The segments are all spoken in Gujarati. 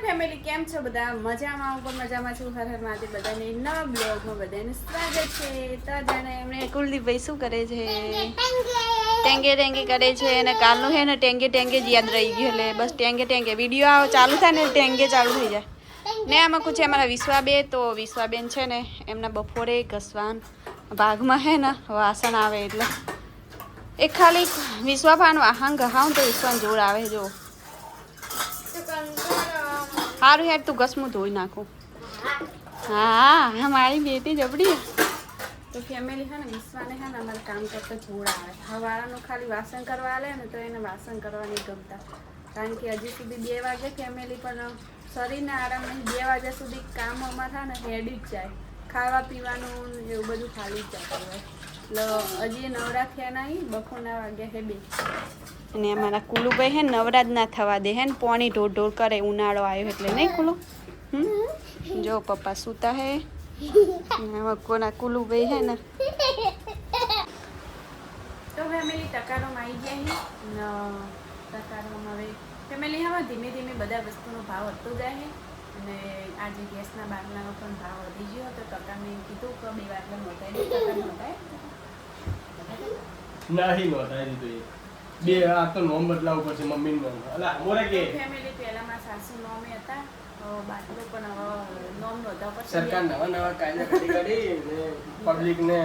ફેમિલી કેમ છો બધા મજામાં હું પણ મજામાં છું હર હર મહાદેવ બધાને નવા બ્લોગમાં બધાનું સ્વાગત છે તો જાણે એમણે કુલદીપભાઈ શું કરે છે ટેંગે ટેંગે કરે છે અને કાલનું છે ને ટેંગે ટેંગે જ યાદ રહી ગયું એટલે બસ ટેંગે ટેંગે વિડીયો ચાલુ થાય ને ટેંગે ચાલુ થઈ જાય ને આમાં કુછ અમારા વિશ્વાબે તો વિશ્વાબેન છે ને એમના બપોરે ઘસવાન ભાગમાં હે ને વાસણ આવે એટલે એક ખાલી વિશ્વાપાન વાહન ગહાવું તો વિશ્વાન જોર આવે જો સારું યાર તું ઘસમું ધોઈ નાખું હા મારી બેટી જબડી તો ફેમિલી છે ને વિશ્વાને છે ને અમારે કામ કરતા જોર આવે હવાળાનું ખાલી વાસણ કરવા લે ને તો એને વાસણ કરવા નહીં ગમતા કારણ કે હજી સુધી 2 વાગે ફેમિલી પણ શરીરને આરામ નહીં 2 વાગ્યા સુધી કામ અમારે થાય ને હેડી જ જાય ખાવા પીવાનું એવું બધું ખાલી જ જતું હોય એટલે હજી નવરા થયા નહીં બપોરના વાગ્યા હે 2 અને અમારા કુલુભાઈ હે નવરાજ ના થવા દે હે ને પાણી ઢોર કરે ઉનાળો આવ્યો એટલે નહીં કુલુ જો પપ્પા સૂતા હે કોના કુલુભાઈ હે ને તો ફેમિલી ટકારોમાં આવી ગયા હે ટકારોમાં હવે ફેમિલી હવે ધીમે ધીમે બધા વસ્તુનો ભાવ વધતો જાય છે અને આજે ગેસના બારણાનો પણ ભાવ વધી ગયો તો ટકાને કીધું કે 2 વાગે નોંધાય ટકા નોંધાય નહીં નોંધાય દીધું બે આ તો નોમ બદલાવું પડશે મમ્મી નોમ અલા મોરે કે ફેમિલી પહેલામાં સાસુ નોમે હતા બાટલો પણ હવે નોમ નોંધવા પડશે સરકાર નવા કાયદા કરી ને પબ્લિક ને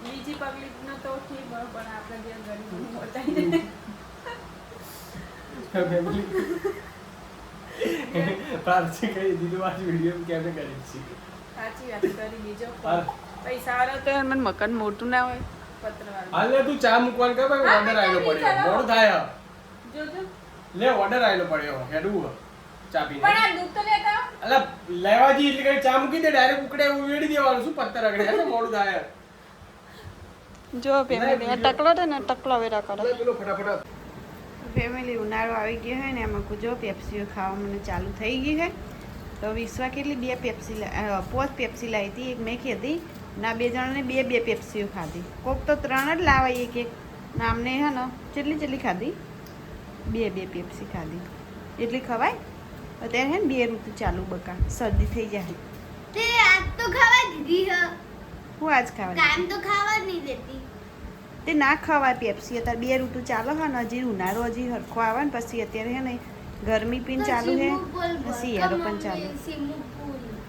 બીજી પબ્લિક નો તો ઠીક પણ આપણે જે ગરીબ મોટાઈ ફેમિલી પારસી કઈ દીધું આ વિડિયો કેમ કરી છે સાચી વાત કરી દીજો પૈસા વાળો તો મને મકાન મોટું ના હોય હાલે તું ચા મૂકવાનું કે ભાઈ ઓર્ડર આવેલો પડ્યો મોડું થાય જોજો લે ઓર્ડર આવેલો પડ્યો હેડું ચા પીને પણ આ દૂધ તો લેતા અલા લેવાજી એટલે કે ચા મૂકી દે ડાયરેક્ટ ઉકડે ઉવેડી દેવાનું શું પત્તર રગડે એટલે મોડું થાય જો ફેમિલી ટકલો છે ને ટકલો વેરા કરો પેલો ફટાફટ ફેમિલી ઉનાળો આવી ગયો હોય ને એમાં કુજો પેપ્સીઓ ખાવા મને ચાલુ થઈ ગઈ છે તો વિશ્વા કેટલી 2 પેપ્સી 5 પેપ્સી લાવી હતી એક મેં ખાધી ના 2 જણાને 2 પેપ્સીઓ ખાધી કોક તો 3 જ લાવાય એક નામને હે ને કેટલી ખાધી 2 પેપ્સી ખાધી એટલી ખવાય અત્યારે હે ને 2 ઋતુ ચાલુ બકા શરદી થઈ જાય તે આજ તો ખાવા દીધી હ હું આજ ખાવા કામ તો ખાવા નહીં દેતી તે ના ખવાય પેપ્સી અત્યારે 2 ઋતુ ચાલો હે ને હજી ઉનાળો હજી હરખો આવે ને પછી અત્યારે હે ને ગરમી પણ ચાલુ હે શિયાળો પણ ચાલુ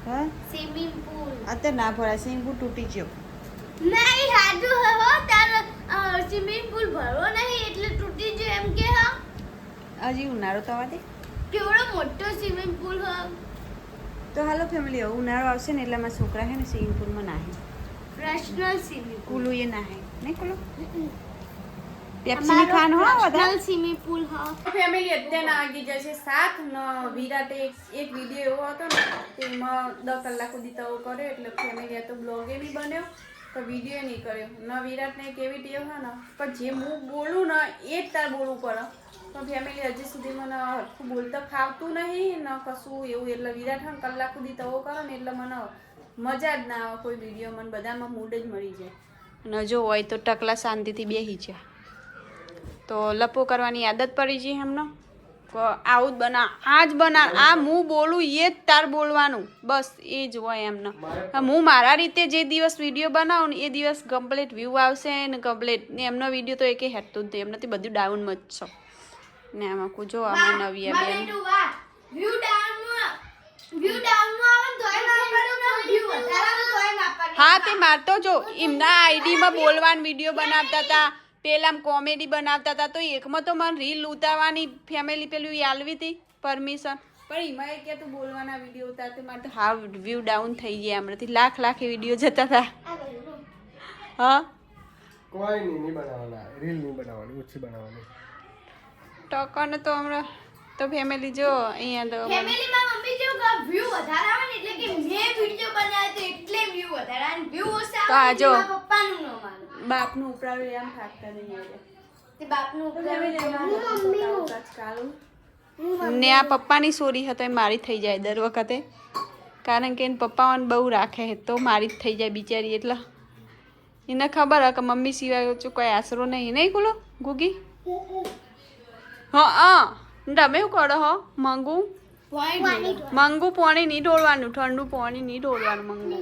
હા સ્વિમિંગ પૂલ અત્યારે ના ભરાય સ્વિમિંગ પૂલ તૂટી ગયો નહીં હાજુ હો તાર સ્વિમિંગ પૂલ ભરવો નહીં એટલે તૂટી ગયો એમ કે હા હજી ઉનાળો તો આવવા દે કેવડો મોટો સ્વિમિંગ પૂલ હ તો હાલો ફેમિલી હવે ઉનાળો આવશે ને એટલે અમારા છોકરા હે ને સ્વિમિંગ પૂલમાં નાહે પર્સનલ સ્વિમિંગ કુલુ એ નાહે નહીં કુલુ પેપ્સી ખાન હો વધારે સ્વિમિંગ પૂલ હ ફેમિલી અત્યારના આગી જશે 7 ન વિરાટ એક વિડિયો એવો હતો ને તેમાં 10 કલાક સુધી તવો કર્યો એટલે ફેમિલી આ તો બ્લોગ એ બી બન્યો તો વિડિયો નહીં કર્યો ન વિરાટને એક એવી ટેવ હોય ને પણ જે હું બોલું ને એ જ તાર બોલવું પડે તો ફેમિલી હજી સુધી મને હરખું બોલતા ફાવતું નહીં ને કશું એવું એટલે વિરાટ હા કલાક સુધી તવો કરો ને એટલે મને મજા જ ના આવે કોઈ વિડીયો મને બધામાં મૂડ જ મળી જાય અને જો હોય તો ટકલા શાંતિથી બેસી જાય તો લપો કરવાની આદત પડી છે એમનો આવું જ આ જ બના આ હું બોલું એ જ તાર બોલવાનું બસ એ જ હોય એમનો હું મારા રીતે જે દિવસ વિડીયો બનાવું ને એ દિવસ કમ્પ્લીટ વ્યૂ આવશે ને કમ્પ્લીટ ને એમનો વિડીયો તો એકે હેઠતું જ નહીં એમનાથી બધું ડાઉનમાં જ છો ને આમાં કુજો આમાં નવી બેન વ્યૂ ડાઉનમાં આવે તોય માપવાનું વ્યૂ વધારાનું તોય માપવાનું હા તે મારતો જો એમના આઈડીમાં બોલવાનું વિડીયો બનાવતા હતા પેલા કોમેડી બનાવતા હતા તો એકમાં તો મને રીલ ઉતારવાની ફેમિલી પેલું આલવી હતી પરમિશન પણ એમાં એ કે તું બોલવાના વિડીયો ઉતારતી મારે તો હા વ્યૂ ડાઉન થઈ ગયા હમણાંથી લાખ વિડીયો જતા હતા હા કોઈ નહીં બનાવવાના રીલ નહીં બનાવવાની ઓછી બનાવવાની ટકાને તો હમણાં તો ફેમિલી જો અહીંયા તો ફેમિલીમાં મમ્મી જેવું કે વ્યૂ વધારે આવે ને એટલે કે મેં વિડિયો બનાવ્યો તો એટલે વ્યૂ વધારે અને વ્યૂ ઓછા તો આ જો પપ્પાનું ન માનું બાપનું ઉપરાવે એમ થાકતા નહીં આવે તે બાપનું ને આ પપ્પાની સોરી હતો એ મારી થઈ જાય દર વખતે કારણ કે એને પપ્પાઓને બહુ રાખે તો મારી જ થઈ જાય બિચારી એટલે એને ખબર હે કે મમ્મી સિવાય કોઈ આશરો નહીં નહીં બોલો ગુગી હા તમે શું કરો હો મંગું પાણી મંગુ પાણી નહીં ઢોળવાનું, ઠંડુ પાણી નહીં ઢોળવાનું મંગુ.